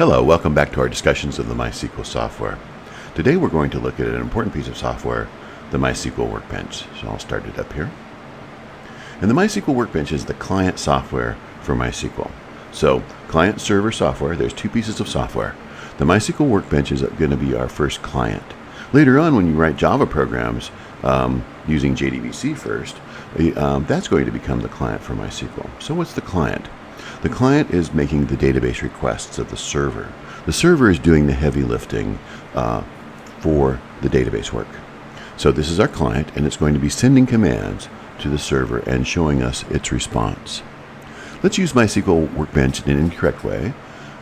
Hello, welcome back to our discussions of the MySql software. Today we're going to look at an important piece of software, the MySql WorkBench. So I'll start it up here. And the MySql WorkBench is the client software for MySql. So client-server software, there's two pieces of software. The MySql WorkBench is going to be our first client. Later on, when you write Java programs using JDBC first, that's going to become the client for MySql. So what's the client? The client is making the database requests of the server. The server is doing the heavy lifting for the database work. So this is our client, and it's going to be sending commands to the server and showing us its response. Let's use MySql WorkBench in an incorrect way,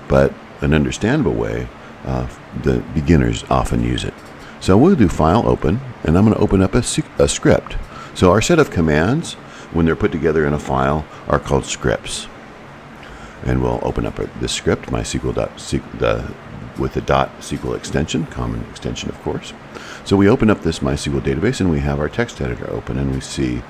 but an understandable way. The beginners often use it. So we'll do File Open, and I'm going to open up a script. So our set of commands, when they're put together in a file, are called scripts. And we'll open up this script, MySql with the .SQL extension, common extension, of course. So we open up this MySql database, and we have our text editor open, and we see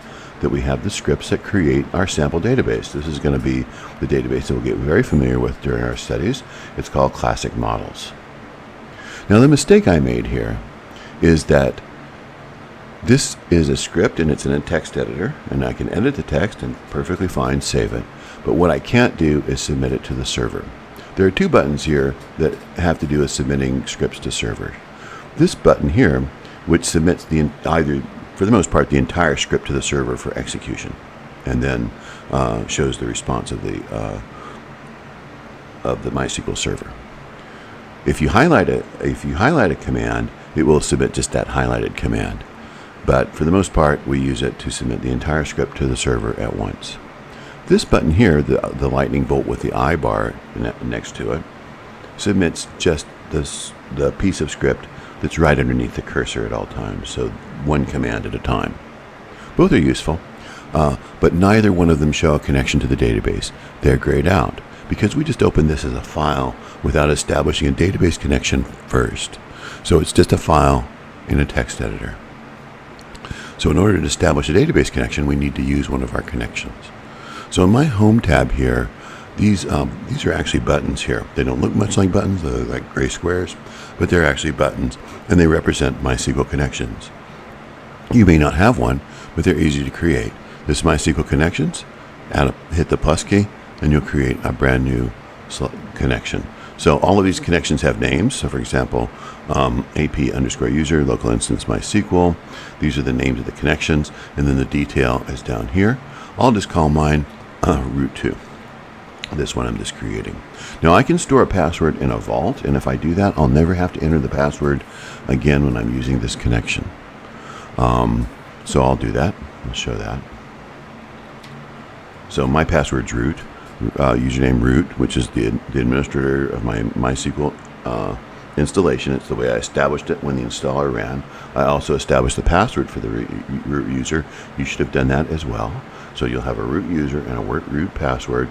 that we have the scripts that create our sample database. This is going to be the database that we'll get very familiar with during our studies. It's called Classic Models. Now, the mistake I made here is that this is a script, and it's in a text editor, and I can edit the text and perfectly fine save it. But what I can't do is submit it to the server. There are two buttons here that have to do with submitting scripts to servers. This button here, which submits for the most part, the entire script to the server for execution, and then shows the response of the MySql server. If you highlight a command, it will submit just that highlighted command. But for the most part, we use it to submit the entire script to the server at once. This button here, the lightning bolt with the I bar next to it, submits just the piece of script that's right underneath the cursor at all times, so one command at a time. Both are useful, but neither one of them show a connection to the database. They're grayed out because we just opened this as a file without establishing a database connection first. So it's just a file in a text editor. So in order to establish a database connection, we need to use one of our connections. So in my Home tab here, these are actually buttons here. They don't look much like buttons, they look like gray squares, but they're actually buttons, and they represent MySql connections. You may not have one, but they're easy to create. This MySql connections, hit the plus key, and you'll create a brand new connection. So all of these connections have names. So for example, AP_user, local instance MySql. These are the names of the connections, and then the detail is down here. I'll just call mine root 2. This one I'm just creating. Now I can store a password in a vault, and if I do that, I'll never have to enter the password again when I'm using this connection. So I'll do that. I'll show that. So my password's root, username root, which is the administrator of my MySql installation. It's the way I established it when the installer ran. I also established the password for the root user. You should have done that as well. So you'll have a root user and a root password.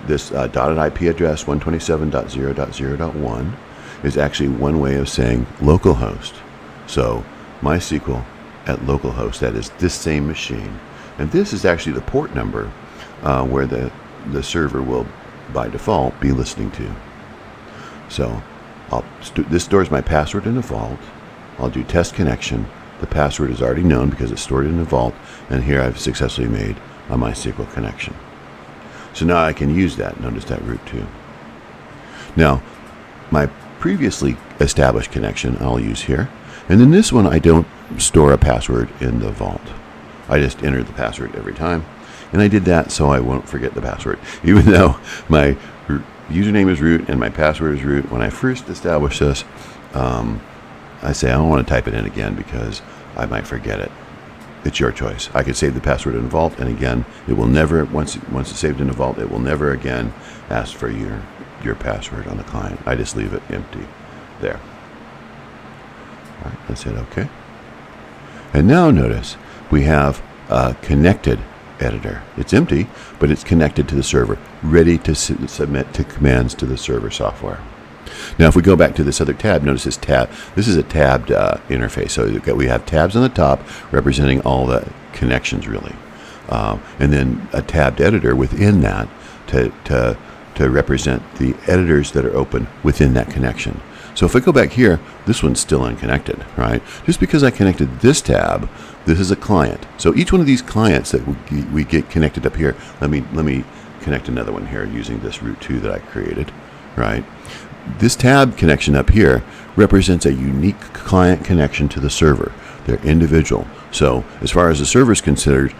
This dotted IP address 127.0.0.1 is actually one way of saying localhost. So MySql at localhost, that is this same machine. And this is actually the port number where the server will, by default, be listening to. So this stores my password in a vault. I'll do test connection. The password is already known because it's stored in a vault, and here I've successfully made a MySql connection. So now I can use that. Notice that root 2. Now, my previously established connection I'll use here, and in this one I don't store a password in the vault. I just enter the password every time, and I did that so I won't forget the password, even though my username is root and my password is root. When I first established this, I say I don't want to type it in again because I might forget it. It's your choice. I could save the password in a vault, and again, it will never, once it's saved in a vault, it will never again ask for your password on the client. I just leave it empty there. All right, let's hit OK. And now notice we have a connected editor. It's empty, but it's connected to the server, ready to submit to commands to the server software. Now, if we go back to this other tab, notice this tab. This is a tabbed interface. So we have tabs on the top representing all the connections, really, and then a tabbed editor within that to to represent the editors that are open within that connection. So if I go back here, this one's still unconnected, right? Just because I connected this tab, this is a client. So each one of these clients that we get connected up here, let me connect another one here using this root 2 that I created, right? This tab connection up here represents a unique client connection to the server. They're individual. So as far as the server is considered,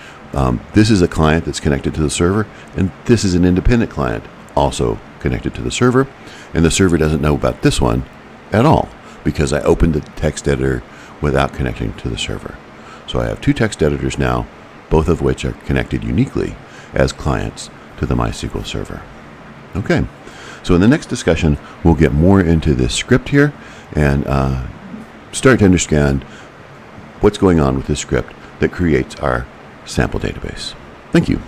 this is a client that's connected to the server, and this is an independent client also connected to the server, and the server doesn't know about this one at all because I opened the text editor without connecting to the server. So I have two text editors now, both of which are connected uniquely as clients to the MySQL server. Okay, so in the next discussion, we'll get more into this script here and start to understand what's going on with this script that creates our sample database. Thank you.